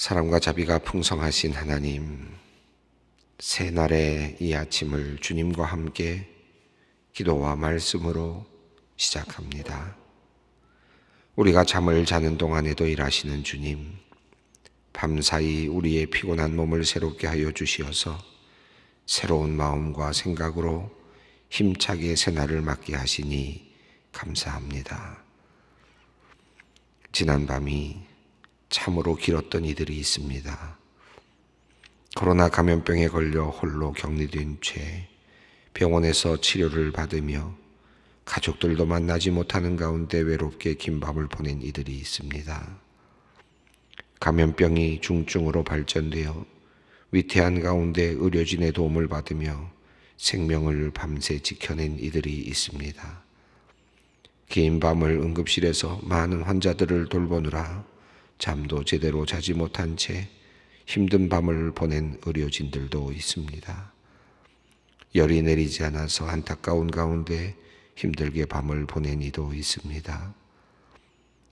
사랑과 자비가 풍성하신 하나님, 새날의 이 아침을 주님과 함께 기도와 말씀으로 시작합니다. 우리가 잠을 자는 동안에도 일하시는 주님, 밤사이 우리의 피곤한 몸을 새롭게 하여 주시어서 새로운 마음과 생각으로 힘차게 새날을 맞게 하시니 감사합니다. 지난 밤이 참으로 길었던 이들이 있습니다. 코로나 감염병에 걸려 홀로 격리된 채 병원에서 치료를 받으며 가족들도 만나지 못하는 가운데 외롭게 긴 밤을 보낸 이들이 있습니다. 감염병이 중증으로 발전되어 위태한 가운데 의료진의 도움을 받으며 생명을 밤새 지켜낸 이들이 있습니다. 긴 밤을 응급실에서 많은 환자들을 돌보느라 잠도 제대로 자지 못한 채 힘든 밤을 보낸 의료진들도 있습니다. 열이 내리지 않아서 안타까운 가운데 힘들게 밤을 보낸 이도 있습니다.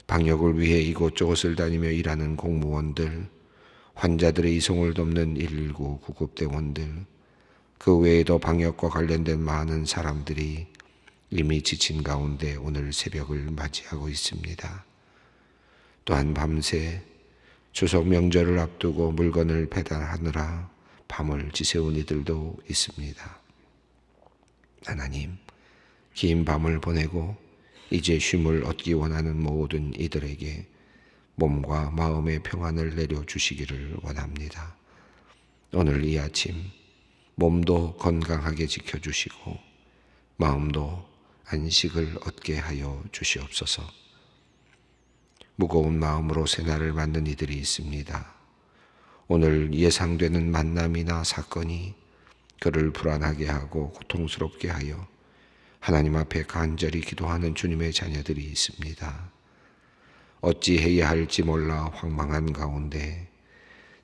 방역을 위해 이곳저곳을 다니며 일하는 공무원들, 환자들의 이송을 돕는 119 구급대원들, 그 외에도 방역과 관련된 많은 사람들이 이미 지친 가운데 오늘 새벽을 맞이하고 있습니다. 또한 밤새 추석 명절을 앞두고 물건을 배달하느라 밤을 지새운 이들도 있습니다. 하나님, 긴 밤을 보내고 이제 쉼을 얻기 원하는 모든 이들에게 몸과 마음의 평안을 내려주시기를 원합니다. 오늘 이 아침 몸도 건강하게 지켜주시고 마음도 안식을 얻게 하여 주시옵소서. 무거운 마음으로 새날을 맞는 이들이 있습니다. 오늘 예상되는 만남이나 사건이 그를 불안하게 하고 고통스럽게 하여 하나님 앞에 간절히 기도하는 주님의 자녀들이 있습니다. 어찌해야 할지 몰라 황망한 가운데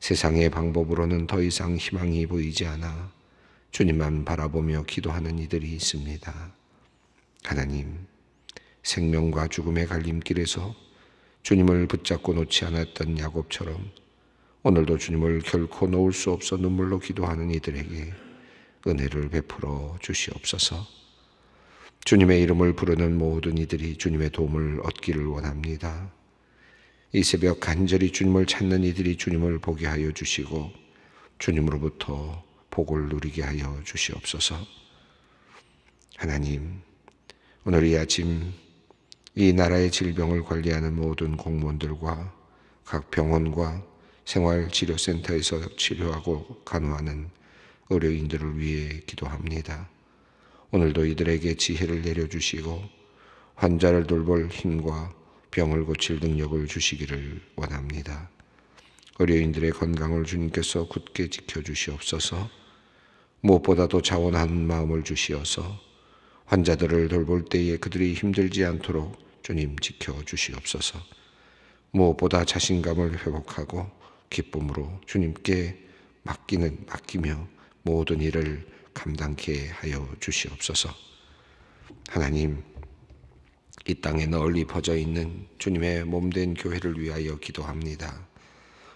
세상의 방법으로는 더 이상 희망이 보이지 않아 주님만 바라보며 기도하는 이들이 있습니다. 하나님, 생명과 죽음의 갈림길에서 주님을 붙잡고 놓지 않았던 야곱처럼 오늘도 주님을 결코 놓을 수 없어 눈물로 기도하는 이들에게 은혜를 베풀어 주시옵소서. 주님의 이름을 부르는 모든 이들이 주님의 도움을 얻기를 원합니다. 이 새벽 간절히 주님을 찾는 이들이 주님을 보게 하여 주시고 주님으로부터 복을 누리게 하여 주시옵소서. 하나님, 오늘 이 아침 이 나라의 질병을 관리하는 모든 공무원들과 각 병원과 생활치료센터에서 치료하고 간호하는 의료인들을 위해 기도합니다. 오늘도 이들에게 지혜를 내려주시고 환자를 돌볼 힘과 병을 고칠 능력을 주시기를 원합니다. 의료인들의 건강을 주님께서 굳게 지켜주시옵소서. 무엇보다도 자원한 마음을 주시어서 환자들을 돌볼 때에 그들이 힘들지 않도록 주님 지켜주시옵소서. 무엇보다 자신감을 회복하고 기쁨으로 주님께 맡기며 모든 일을 감당케 하여 주시옵소서. 하나님, 이 땅에 널리 퍼져 있는 주님의 몸된 교회를 위하여 기도합니다.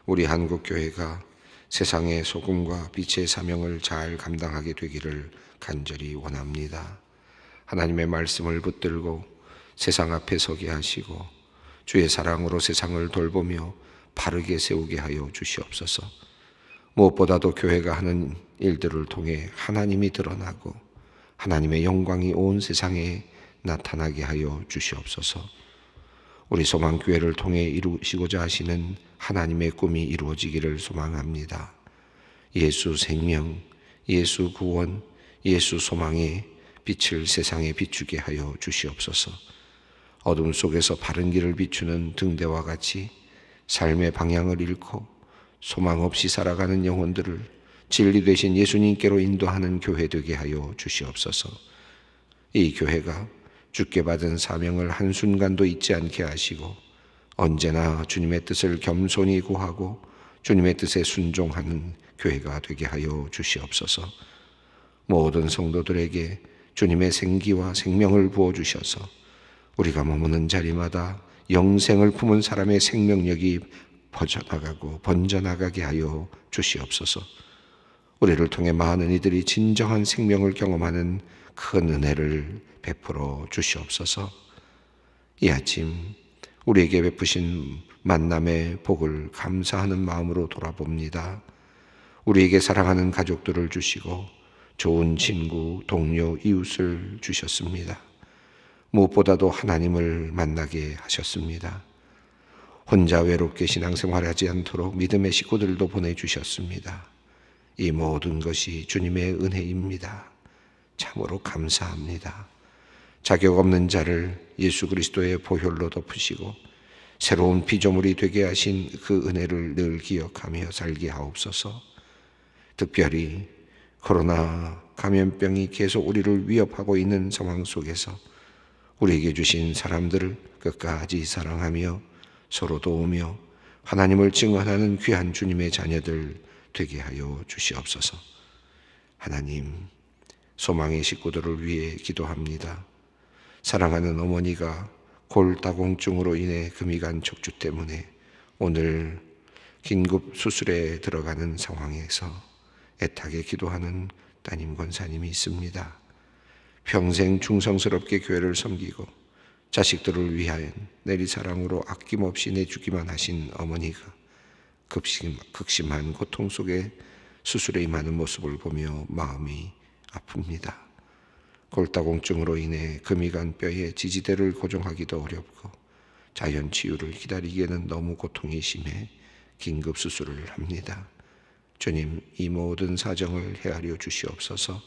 우리 한국교회가 세상의 소금과 빛의 사명을 잘 감당하게 되기를 간절히 원합니다. 하나님의 말씀을 붙들고 세상 앞에 서게 하시고 주의 사랑으로 세상을 돌보며 바르게 세우게 하여 주시옵소서. 무엇보다도 교회가 하는 일들을 통해 하나님이 드러나고 하나님의 영광이 온 세상에 나타나게 하여 주시옵소서. 우리 소망교회를 통해 이루시고자 하시는 하나님의 꿈이 이루어지기를 소망합니다. 예수 생명, 예수 구원, 예수 소망의 빛을 세상에 비추게 하여 주시옵소서. 어둠 속에서 바른 길을 비추는 등대와 같이 삶의 방향을 잃고 소망 없이 살아가는 영혼들을 진리 되신 예수님께로 인도하는 교회 되게 하여 주시옵소서. 이 교회가 주께 받은 사명을 한순간도 잊지 않게 하시고 언제나 주님의 뜻을 겸손히 구하고 주님의 뜻에 순종하는 교회가 되게 하여 주시옵소서. 모든 성도들에게 주님의 생기와 생명을 부어주셔서 우리가 머무는 자리마다 영생을 품은 사람의 생명력이 퍼져나가고 번져나가게 하여 주시옵소서. 우리를 통해 많은 이들이 진정한 생명을 경험하는 큰 은혜를 베풀어 주시옵소서. 이 아침 우리에게 베푸신 만남의 복을 감사하는 마음으로 돌아봅니다. 우리에게 사랑하는 가족들을 주시고 좋은 친구, 동료, 이웃을 주셨습니다. 무엇보다도 하나님을 만나게 하셨습니다. 혼자 외롭게 신앙생활하지 않도록 믿음의 식구들도 보내주셨습니다. 이 모든 것이 주님의 은혜입니다. 참으로 감사합니다. 자격 없는 자를 예수 그리스도의 보혈로 덮으시고 새로운 피조물이 되게 하신 그 은혜를 늘 기억하며 살게 하옵소서. 특별히 코로나 감염병이 계속 우리를 위협하고 있는 상황 속에서 우리에게 주신 사람들을 끝까지 사랑하며 서로 도우며 하나님을 증언하는 귀한 주님의 자녀들 되게 하여 주시옵소서. 하나님, 소망의 식구들을 위해 기도합니다. 사랑하는 어머니가 골다공증으로 인해 금이간 척추 때문에 오늘 긴급 수술에 들어가는 상황에서 애타게 기도하는 따님 권사님이 있습니다. 평생 충성스럽게 교회를 섬기고 자식들을 위하여 내리사랑으로 아낌없이 내주기만 하신 어머니가 극심한 고통 속에 수술에 임하는 모습을 보며 마음이 아픕니다. 골다공증으로 인해 금이간 뼈의 지지대를 고정하기도 어렵고 자연 치유를 기다리기에는 너무 고통이 심해 긴급 수술을 합니다. 주님, 이 모든 사정을 헤아려 주시옵소서.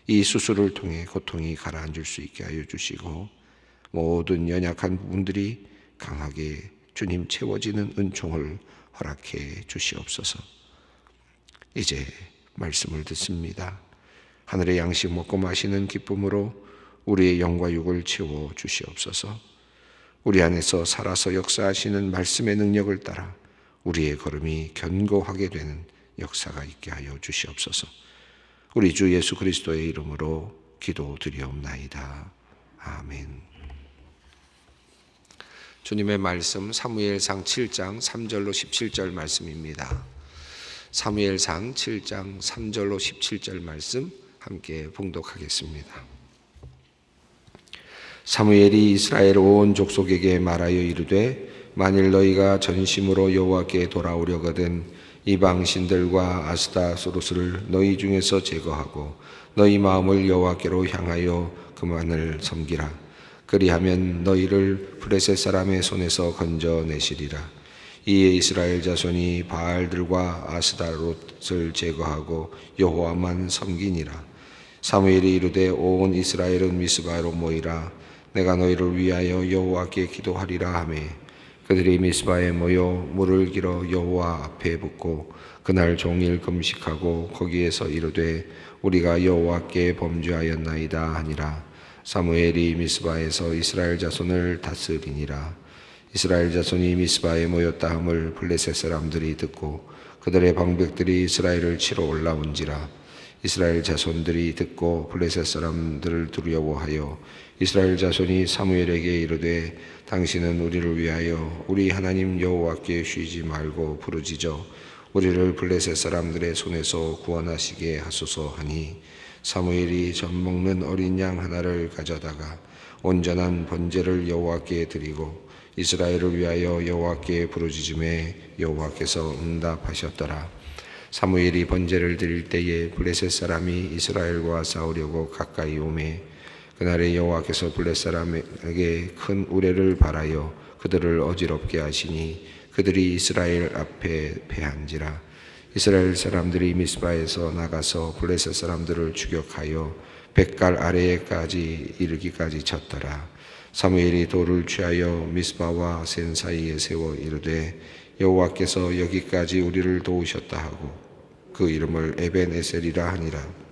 이 수술을 통해 고통이 가라앉을 수 있게 하여 주시고 모든 연약한 부분들이 강하게 주님 채워지는 은총을 허락해 주시옵소서. 이제 말씀을 듣습니다. 하늘의 양식 먹고 마시는 기쁨으로 우리의 영과 육을 채워 주시옵소서. 우리 안에서 살아서 역사하시는 말씀의 능력을 따라 우리의 걸음이 견고하게 되는 역사가 있게 하여 주시옵소서. 우리 주 예수 그리스도의 이름으로 기도드리옵나이다. 아멘. 주님의 말씀 사무엘상 7장 3절로 17절 말씀입니다. 사무엘상 7장 3절로 17절 말씀 함께 봉독하겠습니다. 사무엘이 이스라엘 온 족속에게 말하여 이르되 만일 너희가 전심으로 여호와께 돌아오려거든 이방 신들과 아스타소로스를 너희 중에서 제거하고 너희 마음을 여호와께로 향하여 그만을 섬기라. 그리하면 너희를 브레셋 사람의 손에서 건져내시리라. 이에 이스라엘 자손이 바알들과 아스타롯을 제거하고 여호와만 섬기니라. 사무엘이 이르되 온 이스라엘은 미스바로 모이라. 내가 너희를 위하여 여호와께 기도하리라 하매 그들이 미스바에 모여 물을 길어 여호와 앞에 붓고 그날 종일 금식하고 거기에서 이르되 우리가 여호와께 범죄하였나이다 하니라. 사무엘이 미스바에서 이스라엘 자손을 다스리니라. 이스라엘 자손이 미스바에 모였다 함을 블레셋 사람들이 듣고 그들의 방백들이 이스라엘을 치러 올라온지라. 이스라엘 자손들이 듣고 블레셋 사람들을 두려워하여 이스라엘 자손이 사무엘에게 이르되 당신은 우리를 위하여 우리 하나님 여호와께 쉬지 말고 부르짖어 우리를 블레셋 사람들의 손에서 구원하시게 하소서 하니 사무엘이 젖 먹는 어린 양 하나를 가져다가 온전한 번제를 여호와께 드리고 이스라엘을 위하여 여호와께 부르짖음에 여호와께서 응답하셨더라. 사무엘이 번제를 드릴 때에 블레셋 사람이 이스라엘과 싸우려고 가까이 오매 그날에 여호와께서 블레셋 사람에게 큰 우레를 발하여 그들을 어지럽게 하시니 그들이 이스라엘 앞에 패한지라. 이스라엘 사람들이 미스바에서 나가서 블레셋 사람들을 추격하여 뱃갈 아래에까지 이르기까지 쳤더라. 사무엘이 돌을 취하여 미스바와 센 사이에 세워 이르되 여호와께서 여기까지 우리를 도우셨다 하고 그 이름을 에벤에셀이라 하니라.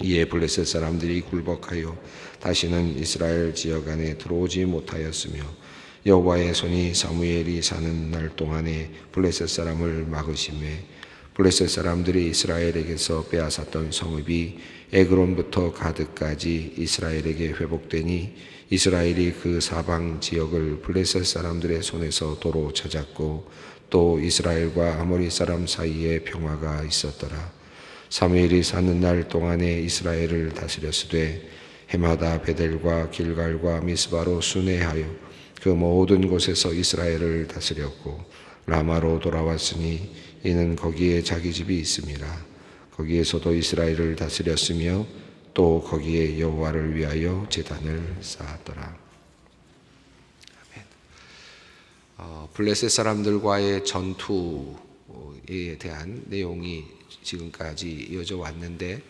이에 블레셋 사람들이 굴복하여 다시는 이스라엘 지역 안에 들어오지 못하였으며 여호와의 손이 사무엘이 사는 날 동안에 블레셋 사람을 막으심에 블레셋 사람들이 이스라엘에게서 빼앗았던 성읍이 에그론부터 가드까지 이스라엘에게 회복되니 이스라엘이 그 사방 지역을 블레셋 사람들의 손에서 도로 찾았고 또 이스라엘과 아모리 사람 사이에 평화가 있었더라. 사무엘이 사는 날 동안에 이스라엘을 다스렸으되 해마다 베델과 길갈과 미스바로 순회하여 그 모든 곳에서 이스라엘을 다스렸고 라마로 돌아왔으니 이는 거기에 자기 집이 있습니다. 거기에서도 이스라엘을 다스렸으며 또 거기에 여호와를 위하여 제단을 쌓았더라. 블레셋 사람들과의 전투에 대한 내용이 지금까지 이어져 왔는데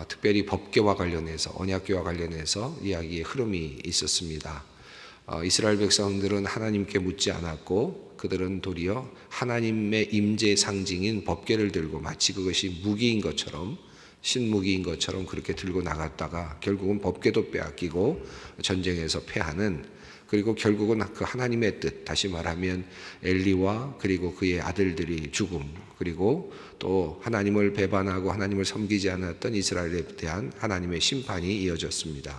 특별히 법궤와 관련해서 언약궤와 관련해서 이야기의 흐름이 있었습니다. 이스라엘 백성들은 하나님께 묻지 않았고 그들은 도리어 하나님의 임재 상징인 법궤를 들고 마치 그것이 무기인 것처럼 신무기인 것처럼 그렇게 들고 나갔다가 결국은 법궤도 빼앗기고 전쟁에서 패하는, 그리고 결국은 그 하나님의 뜻, 다시 말하면 엘리와 그리고 그의 아들들이 죽음, 그리고 또 하나님을 배반하고 하나님을 섬기지 않았던 이스라엘에 대한 하나님의 심판이 이어졌습니다.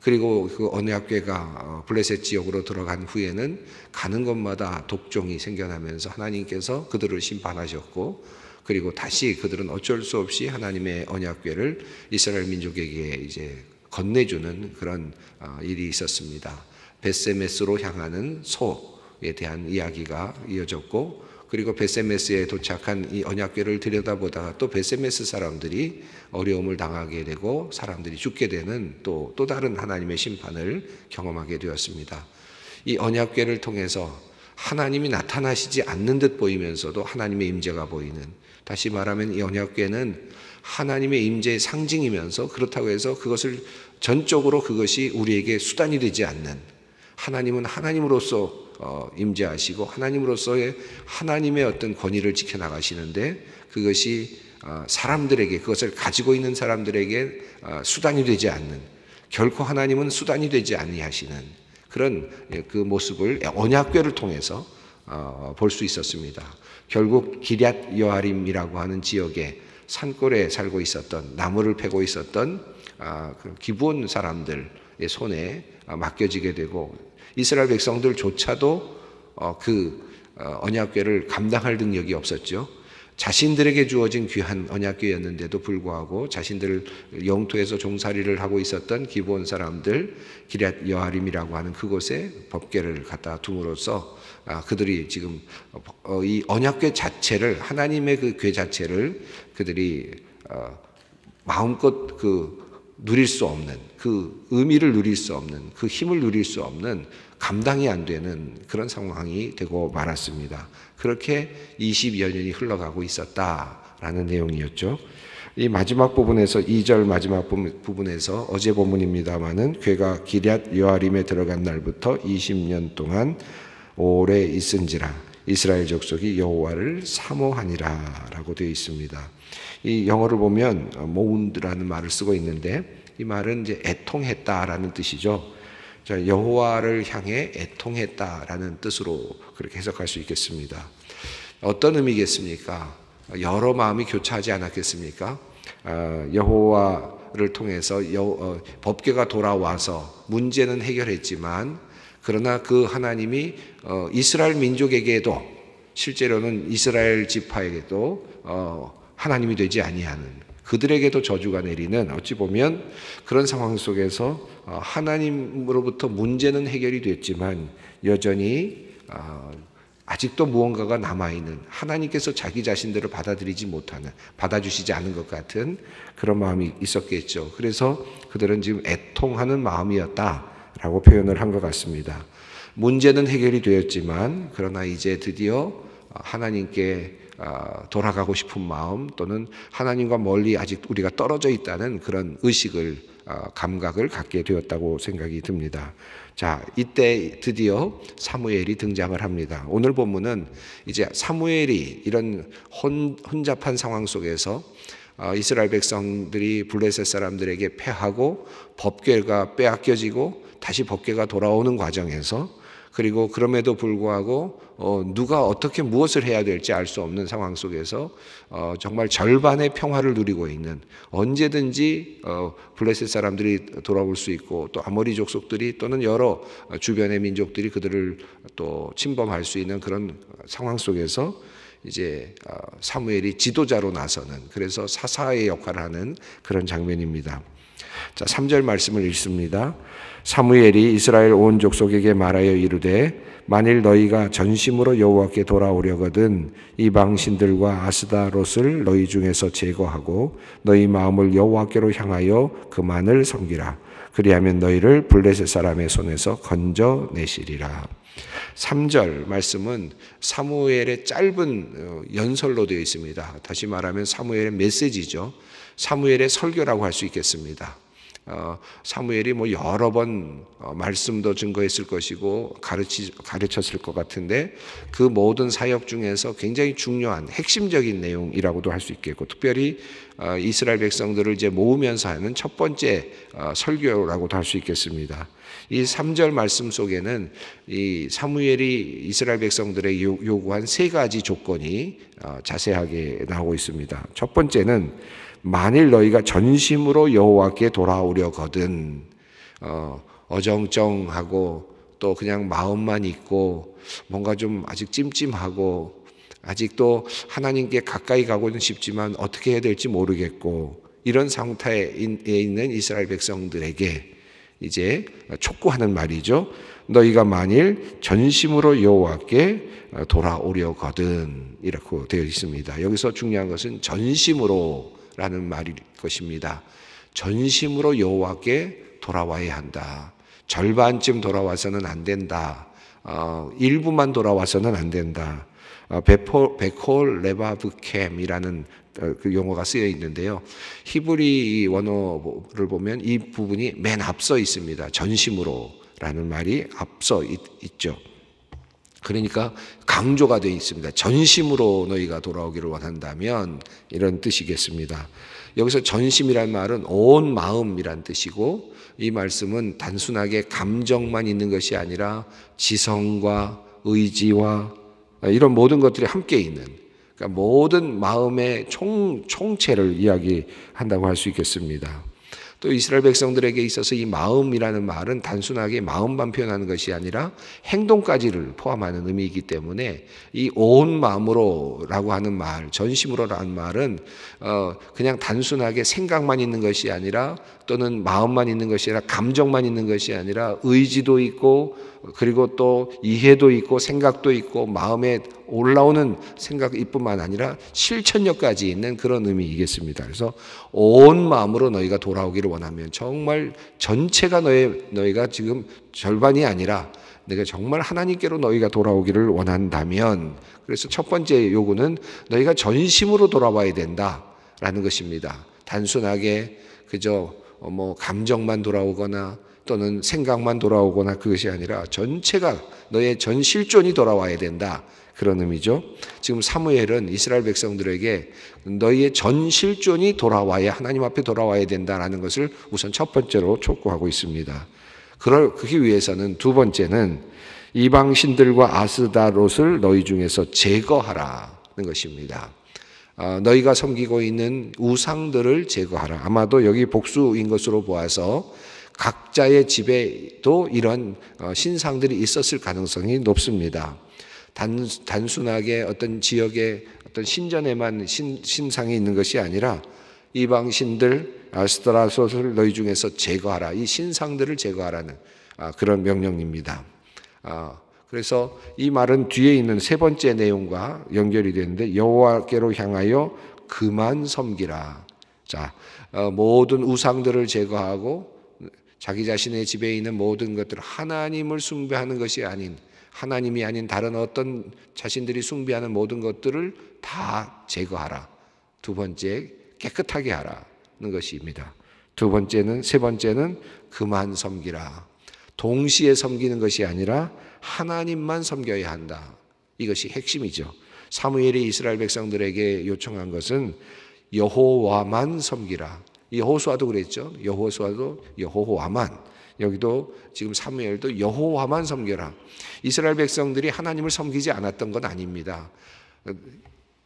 그리고 그 언약궤가 블레셋 지역으로 들어간 후에는 가는 곳마다 독종이 생겨나면서 하나님께서 그들을 심판하셨고, 그리고 다시 그들은 어쩔 수 없이 하나님의 언약궤를 이스라엘 민족에게 이제 건네주는 그런 일이 있었습니다. 벳세메스로 향하는 소에 대한 이야기가 이어졌고, 그리고 벳세메스에 도착한 이 언약궤를 들여다보다가 또 벳세메스 사람들이 어려움을 당하게 되고 사람들이 죽게 되는 또 다른 하나님의 심판을 경험하게 되었습니다. 이 언약궤를 통해서 하나님이 나타나시지 않는 듯 보이면서도 하나님의 임재가 보이는, 다시 말하면 이 언약궤는 하나님의 임재의 상징이면서 그렇다고 해서 그것을 전적으로 그것이 우리에게 수단이 되지 않는, 하나님은 하나님으로서 임재하시고 하나님으로서의 하나님의 어떤 권위를 지켜나가시는데 그것이 사람들에게, 그것을 가지고 있는 사람들에게 수단이 되지 않는, 결코 하나님은 수단이 되지 아니하시는 그런 그 모습을 언약궤를 통해서 볼 수 있었습니다. 결국 기럇 여아림이라고 하는 지역에 산골에 살고 있었던, 나무를 패고 있었던 기브온 사람들의 손에 맡겨지게 되고 이스라엘 백성들조차도 그 언약궤를 감당할 능력이 없었죠. 자신들에게 주어진 귀한 언약궤였는데도 불구하고 자신들 영토에서 종살이를 하고 있었던 기브온 사람들, 기럇 여아림이라고 하는 그곳에 법궤를 갖다 둠으로써 그들이 지금 이 언약궤 자체를, 하나님의 그 궤 자체를 그들이 마음껏 누릴 수 없는, 그 의미를 누릴 수 없는, 그 힘을 누릴 수 없는, 감당이 안 되는 그런 상황이 되고 말았습니다. 그렇게 20여 년이 흘러가고 있었다라는 내용이었죠. 이 마지막 부분에서 2절 마지막 부분에서 어제 본문입니다마는 궤가 기럇 여아림에 들어간 날부터 20년 동안 오래 있은지라 이스라엘 족속이 여호와를 사모하니라라고 되어 있습니다. 이 영어를 보면 모운드라는 말을 쓰고 있는데 이 말은 이제 애통했다라는 뜻이죠. 자, 여호와를 향해 애통했다라는 뜻으로 그렇게 해석할 수 있겠습니다. 어떤 의미겠습니까? 여러 마음이 교차하지 않았겠습니까? 여호와를 통해서 법궤가 돌아와서 문제는 해결했지만, 그러나 그 하나님이 이스라엘 민족에게도, 실제로는 이스라엘 지파에게도 하나님이 되지 아니하는, 그들에게도 저주가 내리는, 어찌 보면 그런 상황 속에서 하나님으로부터 문제는 해결이 됐지만 여전히 아직도 무언가가 남아있는, 하나님께서 자기 자신들을 받아들이지 못하는, 받아주시지 않은 것 같은 그런 마음이 있었겠죠. 그래서 그들은 지금 애통하는 마음이었다라고 표현을 한 것 같습니다. 문제는 해결이 되었지만 그러나 이제 드디어 하나님께 돌아가고 싶은 마음, 또는 하나님과 멀리 아직 우리가 떨어져 있다는 그런 의식을, 감각을 갖게 되었다고 생각이 듭니다. 자, 이때 드디어 사무엘이 등장을 합니다. 오늘 본문은 이제 사무엘이 이런 혼잡한 상황 속에서 이스라엘 백성들이 블레셋 사람들에게 패하고 법궤가 빼앗겨지고 다시 법궤가 돌아오는 과정에서 그리고 그럼에도 불구하고 누가 어떻게 무엇을 해야 될지 알 수 없는 상황 속에서 정말 절반의 평화를 누리고 있는, 언제든지 블레셋 사람들이 돌아올 수 있고 또 아모리 족속들이 또는 여러 주변의 민족들이 그들을 또 침범할 수 있는 그런 상황 속에서 이제 사무엘이 지도자로 나서는, 그래서 사사의 역할을 하는 그런 장면입니다. 자, 3절 말씀을 읽습니다. 사무엘이 이스라엘 온 족속에게 말하여 이르되 만일 너희가 전심으로 여호와께 돌아오려거든 이방 신들과 아스다롯을 너희 중에서 제거하고 너희 마음을 여호와께로 향하여 그만을 섬기라. 그리하면 너희를 블레셋 사람의 손에서 건져내시리라. 3절 말씀은 사무엘의 짧은 연설로 되어 있습니다. 다시 말하면 사무엘의 메시지죠. 사무엘의 설교라고 할 수 있겠습니다. 사무엘이 뭐 여러 번 말씀도 증거했을 것이고 가르쳤을 것 같은데 그 모든 사역 중에서 굉장히 중요한 핵심적인 내용이라고도 할 수 있겠고, 특별히 이스라엘 백성들을 이제 모으면서 하는 첫 번째 설교라고도 할 수 있겠습니다. 이 3절 말씀 속에는 이 사무엘이 이스라엘 백성들에게 요구한 세 가지 조건이 자세하게 나오고 있습니다. 첫 번째는 만일 너희가 전심으로 여호와께 돌아오려거든, 어정쩡하고 또 그냥 마음만 있고 뭔가 좀 아직 찜찜하고 아직도 하나님께 가까이 가고는 싶지만 어떻게 해야 될지 모르겠고 이런 상태에 있는 이스라엘 백성들에게 이제 촉구하는 말이죠. 너희가 만일 전심으로 여호와께 돌아오려거든 이렇게 되어 있습니다. 여기서 중요한 것은 전심으로라는 말일 것입니다. 전심으로 여호와께 돌아와야 한다. 절반쯤 돌아와서는 안 된다. 일부만 돌아와서는 안 된다. 베콜 레바브캠이라는 그 용어가 쓰여 있는데요. 히브리 원어를 보면 이 부분이 맨 앞서 있습니다. 전심으로라는 말이 앞서 있죠. 그러니까 강조가 되어 있습니다. 전심으로 너희가 돌아오기를 원한다면 이런 뜻이겠습니다. 여기서 전심이란 말은 온 마음이란 뜻이고, 이 말씀은 단순하게 감정만 있는 것이 아니라 지성과 의지와 이런 모든 것들이 함께 있는, 그러니까 모든 마음의 총체를 이야기한다고 할 수 있겠습니다. 또 이스라엘 백성들에게 있어서 이 마음이라는 말은 단순하게 마음만 표현하는 것이 아니라 행동까지를 포함하는 의미이기 때문에 이 온 마음으로라고 하는 말, 전심으로라는 말은 그냥 단순하게 생각만 있는 것이 아니라 또는 마음만 있는 것이 아니라 감정만 있는 것이 아니라 의지도 있고 그리고 또 이해도 있고 생각도 있고 마음에 올라오는 생각뿐만 아니라 실천력까지 있는 그런 의미이겠습니다. 그래서 온 마음으로 너희가 돌아오기를 원하면, 정말 전체가 너희가 지금 절반이 아니라 내가 정말 하나님께로 너희가 돌아오기를 원한다면, 그래서 첫 번째 요구는 너희가 전심으로 돌아와야 된다라는 것입니다. 단순하게 그저 뭐 감정만 돌아오거나 또는 생각만 돌아오거나 그것이 아니라 전체가 너의 전 실존이 돌아와야 된다, 그런 의미죠. 지금 사무엘은 이스라엘 백성들에게 너희의 전 실존이 돌아와야, 하나님 앞에 돌아와야 된다라는 것을 우선 첫 번째로 촉구하고 있습니다. 그러기 위해서는 두 번째는 이방 신들과 아스다롯을 너희 중에서 제거하라는 것입니다. 너희가 섬기고 있는 우상들을 제거하라. 아마도 여기 복수인 것으로 보아서 각자의 집에도 이런 신상들이 있었을 가능성이 높습니다. 단순하게 어떤 지역의 어떤 신전에만 신상이 있는 것이 아니라 이방 신들 아스타라솥을 너희 중에서 제거하라. 이 신상들을 제거하라는 그런 명령입니다. 그래서 이 말은 뒤에 있는 세 번째 내용과 연결이 되는데, 여호와께로 향하여 그만 섬기라. 자, 모든 우상들을 제거하고 자기 자신의 집에 있는 모든 것들, 하나님을 숭배하는 것이 아닌, 하나님이 아닌 다른 어떤 자신들이 숭배하는 모든 것들을 다 제거하라. 두 번째, 깨끗하게 하라는 것입니다. 세 번째는 그만 섬기라. 동시에 섬기는 것이 아니라 하나님만 섬겨야 한다. 이것이 핵심이죠. 사무엘이 이스라엘 백성들에게 요청한 것은 여호와만 섬기라. 여호수아도 그랬죠. 여호수아도 여호와만, 여기도 지금 사무엘도 여호와만 섬겨라. 이스라엘 백성들이 하나님을 섬기지 않았던 건 아닙니다.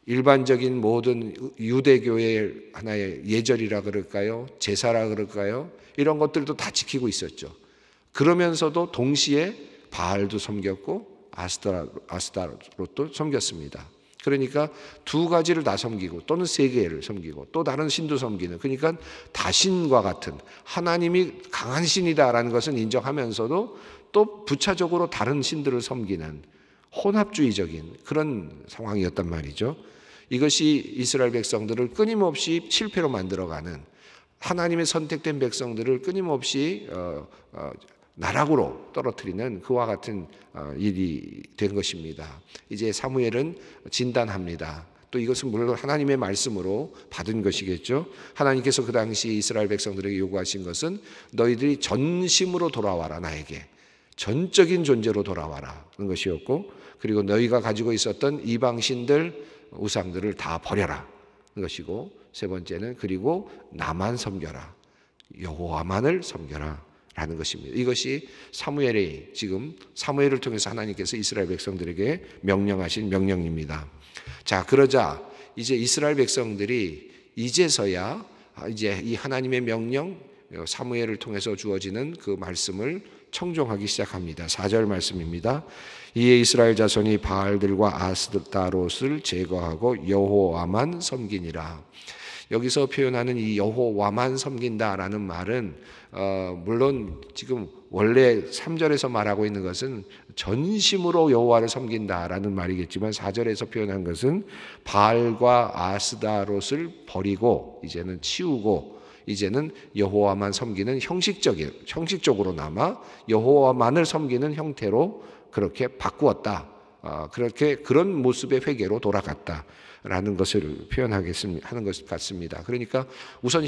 일반적인 모든 유대교의 하나의 예절이라 그럴까요? 제사라 그럴까요? 이런 것들도 다 지키고 있었죠. 그러면서도 동시에 바알도 섬겼고 아스타롯도 섬겼습니다. 그러니까 두 가지를 다 섬기고 또는 세 개를 섬기고 또 다른 신도 섬기는, 그러니까 다신과 같은, 하나님이 강한 신이다라는 것은 인정하면서도 또 부차적으로 다른 신들을 섬기는 혼합주의적인 그런 상황이었단 말이죠. 이것이 이스라엘 백성들을 끊임없이 실패로 만들어가는, 하나님의 선택된 백성들을 끊임없이 나락으로 떨어뜨리는 그와 같은 일이 된 것입니다. 이제 사무엘은 진단합니다. 또 이것은 물론 하나님의 말씀으로 받은 것이겠죠. 하나님께서 그 당시 이스라엘 백성들에게 요구하신 것은 너희들이 전심으로 돌아와라, 나에게 전적인 존재로 돌아와라는 것이었고, 그리고 너희가 가지고 있었던 이방신들, 우상들을 다 버려라 는 것이고, 세 번째는 그리고 나만 섬겨라, 여호와만을 섬겨라 라는 것입니다. 이것이 사무엘이 지금 사무엘을 통해서 하나님께서 이스라엘 백성들에게 명령하신 명령입니다. 자, 그러자 이제 이스라엘 백성들이 이제서야 이제 이 하나님의 명령, 사무엘을 통해서 주어지는 그 말씀을 청종하기 시작합니다. 4절 말씀입니다. 이에 이스라엘 자손이 바알들과 아스타롯을 제거하고 여호와만 섬기니라. 여기서 표현하는 이 여호와만 섬긴다라는 말은 물론 지금 원래 3절에서 말하고 있는 것은 전심으로 여호와를 섬긴다라는 말이겠지만 4절에서 표현한 것은 바알과 아스타롯을 버리고 이제는 치우고 이제는 여호와만 섬기는 형식적으로나마 여호와만을 섬기는 형태로 그렇게 바꾸었다. 그런 모습의 회개로 돌아갔다라는 것을 하는 것 같습니다. 그러니까 우선은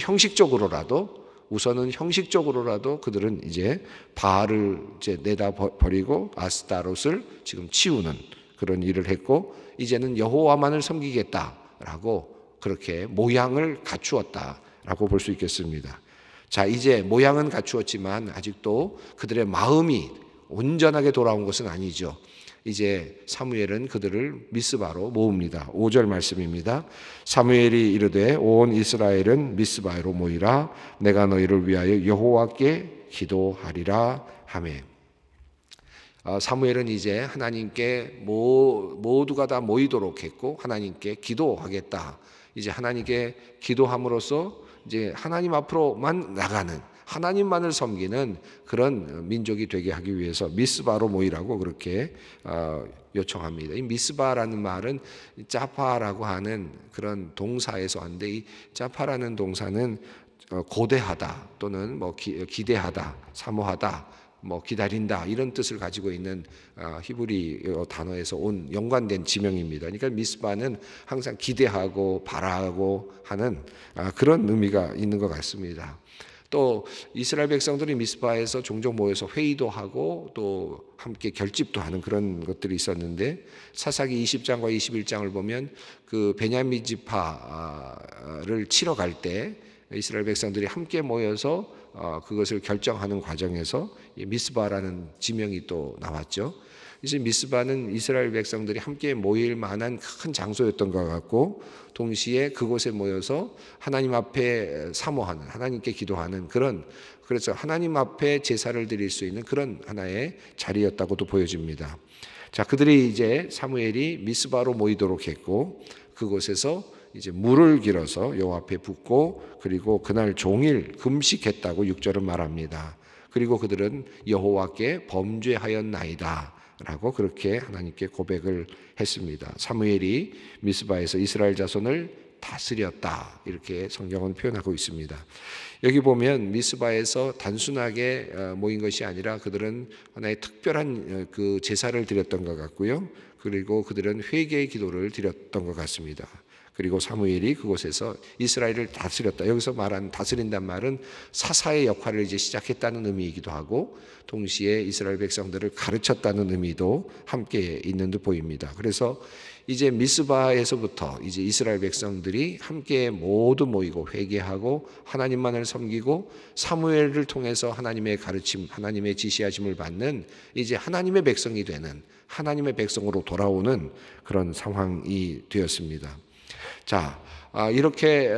형식적으로라도 그들은 이제 바알을 이제 내다 버리고 아스타롯을 지금 치우는 그런 일을 했고, 이제는 여호와만을 섬기겠다라고 그렇게 모양을 갖추었다라고 볼 수 있겠습니다. 자, 이제 모양은 갖추었지만 아직도 그들의 마음이 온전하게 돌아온 것은 아니죠. 이제 사무엘은 그들을 미스바로 모읍니다. 5절 말씀입니다. 사무엘이 이르되 온 이스라엘은 미스바로 모이라, 내가 너희를 위하여 여호와께 기도하리라 하매. 사무엘은 이제 하나님께 모두가 다 모이도록 했고 하나님께 기도하겠다. 이제 하나님께 기도함으로써 이제 하나님 앞으로만 나가는, 하나님만을 섬기는 그런 민족이 되게 하기 위해서 미스바로 모이라고 그렇게 요청합니다. 이 미스바라는 말은 짜파라고 하는 그런 동사에서 왔는데, 이 짜파라는 동사는 고대하다 또는 뭐 기대하다, 사모하다, 뭐 기다린다 이런 뜻을 가지고 있는 히브리 단어에서 온 연관된 지명입니다. 그러니까 미스바는 항상 기대하고 바라고 하는 그런 의미가 있는 것 같습니다. 또 이스라엘 백성들이 미스바에서 종종 모여서 회의도 하고 또 함께 결집도 하는 그런 것들이 있었는데, 사사기 20장과 21장을 보면 그 베냐민 지파를 치러 갈 때 이스라엘 백성들이 함께 모여서 그것을 결정하는 과정에서 미스바라는 지명이 또 나왔죠. 이제 미스바는 이스라엘 백성들이 함께 모일 만한 큰 장소였던 것 같고, 동시에 그곳에 모여서 하나님 앞에 사모하는, 하나님께 기도하는 그래서 하나님 앞에 제사를 드릴 수 있는 그런 하나의 자리였다고도 보여집니다. 자, 그들이 이제 사무엘이 미스바로 모이도록 했고, 그곳에서 이제 물을 길어서 여호와 앞에 붓고, 그리고 그날 종일 금식했다고 6절은 말합니다. 그리고 그들은 여호와께 범죄하였나이다 라고 그렇게 하나님께 고백을 했습니다. 사무엘이 미스바에서 이스라엘 자손을 다스렸다, 이렇게 성경은 표현하고 있습니다. 여기 보면 미스바에서 단순하게 모인 것이 아니라 그들은 하나의 특별한 그 제사를 드렸던 것 같고요. 그리고 그들은 회개의 기도를 드렸던 것 같습니다. 그리고 사무엘이 그곳에서 이스라엘을 다스렸다. 여기서 말한 다스린다는 말은 사사의 역할을 이제 시작했다는 의미이기도 하고, 동시에 이스라엘 백성들을 가르쳤다는 의미도 함께 있는 듯 보입니다. 그래서 이제 미스바에서부터 이제 이스라엘 백성들이 함께 모두 모이고 회개하고 하나님만을 섬기고 사무엘을 통해서 하나님의 가르침, 하나님의 지시하심을 받는 이제 하나님의 백성이 되는, 하나님의 백성으로 돌아오는 그런 상황이 되었습니다. 자, 이렇게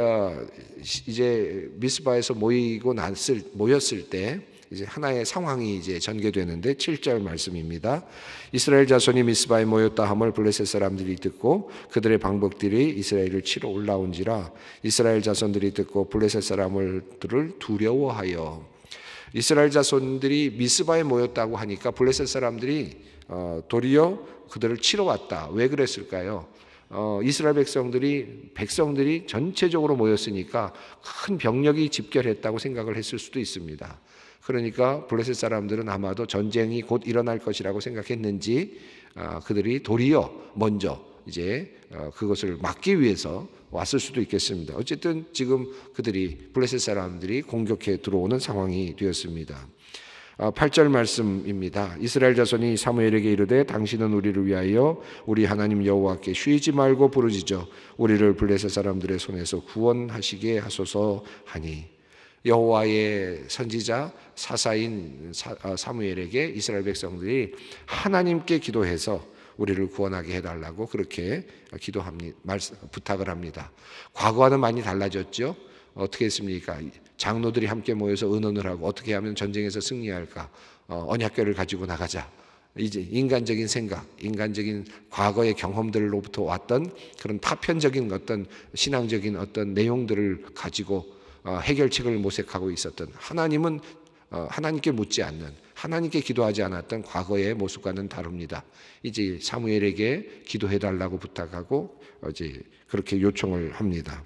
이제 미스바에서 모였을 때 이제 하나의 상황이 이제 전개되는데 7절 말씀입니다. 이스라엘 자손이 미스바에 모였다 함을 블레셋 사람들이 듣고 그들의 방백들이 이스라엘을 치러 올라온지라 이스라엘 자손들이 듣고 블레셋 사람들을 두려워하여. 이스라엘 자손들이 미스바에 모였다고 하니까 블레셋 사람들이 도리어 그들을 치러 왔다. 왜 그랬을까요? 이스라엘 백성들이 전체적으로 모였으니까 큰 병력이 집결했다고 생각을 했을 수도 있습니다. 그러니까 블레셋 사람들은 아마도 전쟁이 곧 일어날 것이라고 생각했는지 그들이 도리어 먼저 이제 그것을 막기 위해서 왔을 수도 있겠습니다. 어쨌든 지금 블레셋 사람들이 공격해 들어오는 상황이 되었습니다. 8절 말씀입니다. 이스라엘 자손이 사무엘에게 이르되 당신은 우리를 위하여 우리 하나님 여호와께 쉬지 말고 부르짖어 우리를 블레셋 사람들의 손에서 구원하시게 하소서 하니. 여호와의 선지자 사사인 사무엘에게 이스라엘 백성들이 하나님께 기도해서 우리를 구원하게 해달라고 그렇게 부탁을 합니다. 과거와는 많이 달라졌죠. 어떻게 했습니까? 장로들이 함께 모여서 의논을 하고 어떻게 하면 전쟁에서 승리할까? 언약궤를 가지고 나가자. 이제 인간적인 생각, 인간적인 과거의 경험들로부터 왔던 그런 파편적인 어떤 신앙적인 어떤 내용들을 가지고 해결책을 모색하고 있었던, 하나님은 하나님께 묻지 않는, 하나님께 기도하지 않았던 과거의 모습과는 다릅니다. 이제 사무엘에게 기도해달라고 부탁하고 이제 그렇게 요청을 합니다.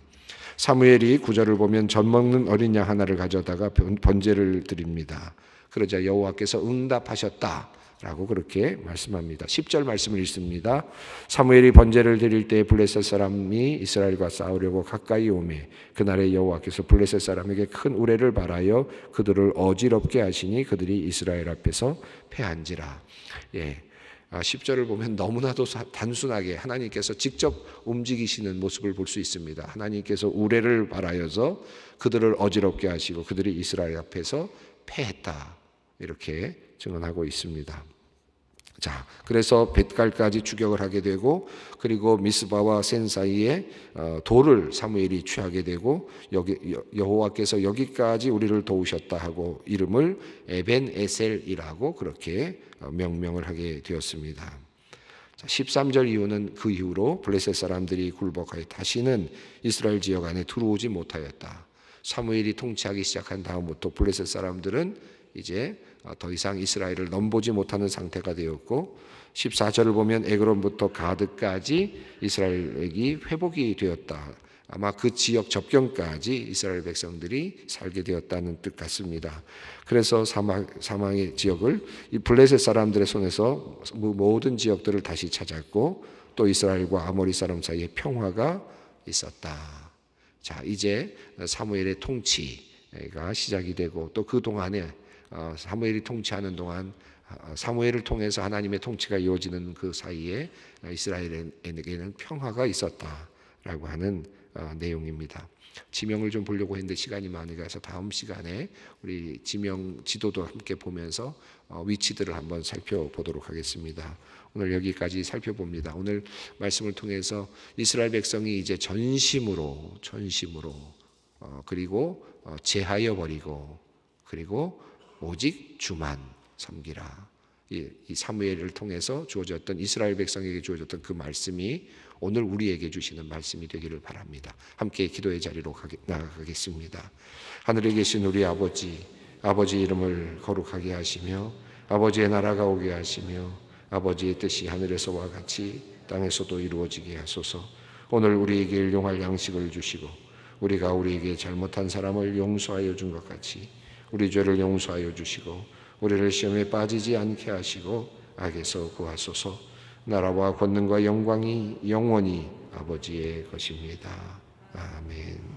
사무엘이 9절을 보면 젖 먹는 어린 양 하나를 가져다가 번제를 드립니다. 그러자 여호와께서 응답하셨다라고 그렇게 말씀합니다. 10절 말씀을 읽습니다. 사무엘이 번제를 드릴 때 블레셋 사람이 이스라엘과 싸우려고 가까이 오매 그날에 여호와께서 블레셋 사람에게 큰 우레를 발하여 그들을 어지럽게 하시니 그들이 이스라엘 앞에서 패한지라. 10절을 보면 너무나도 단순하게 하나님께서 직접 움직이시는 모습을 볼 수 있습니다. 하나님께서 우레를 발하여서 그들을 어지럽게 하시고 그들이 이스라엘 앞에서 패했다, 이렇게 증언하고 있습니다. 자, 그래서 벳갈까지 추격을 하게 되고, 그리고 미스바와 센 사이에 돌을 사무엘이 취하게 되고, 여호와께서 여기까지 우리를 도우셨다 하고 이름을 에벤에셀이라고 그렇게 명명을 하게 되었습니다. 자, 13절 이후는 그 이후로 블레셋 사람들이 굴복하여 다시는 이스라엘 지역 안에 들어오지 못하였다. 사무엘이 통치하기 시작한 다음부터 블레셋 사람들은 이제 더 이상 이스라엘을 넘보지 못하는 상태가 되었고, 14절을 보면 에그론부터 가드까지 이스라엘이 회복이 되었다. 아마 그 지역 접경까지 이스라엘 백성들이 살게 되었다는 뜻 같습니다. 그래서 사망의 지역을 이 블레셋 사람들의 손에서 모든 지역들을 다시 찾았고, 또 이스라엘과 아모리 사람 사이에 평화가 있었다. 자, 이제 사무엘의 통치가 시작이 되고, 또 그 동안에 사무엘이 통치하는 동안 사무엘을 통해서 하나님의 통치가 이루어지는 그 사이에 이스라엘에게는 평화가 있었다라고 하는 내용입니다. 지명을 좀 보려고 했는데 시간이 많이 가서 다음 시간에 우리 지명 지도도 함께 보면서 위치들을 한번 살펴보도록 하겠습니다. 오늘 여기까지 살펴봅니다. 오늘 말씀을 통해서 이스라엘 백성이 이제 전심으로 그리고 제하여 버리고 그리고 오직 주만 섬기라. 이 사무엘을 통해서 주어졌던, 이스라엘 백성에게 주어졌던 그 말씀이 오늘 우리에게 주시는 말씀이 되기를 바랍니다. 함께 기도의 자리로 나아가겠습니다. 하늘에 계신 우리 아버지 이름을 거룩하게 하시며 아버지의 나라가 오게 하시며 아버지의 뜻이 하늘에서와 같이 땅에서도 이루어지게 하소서. 오늘 우리에게 일용할 양식을 주시고 우리가 우리에게 잘못한 사람을 용서하여 준 것 같이 우리 죄를 용서하여 주시고 우리를 시험에 빠지지 않게 하시고 악에서 구하소서. 나라와 권능과 영광이 영원히 아버지의 것입니다. 아멘.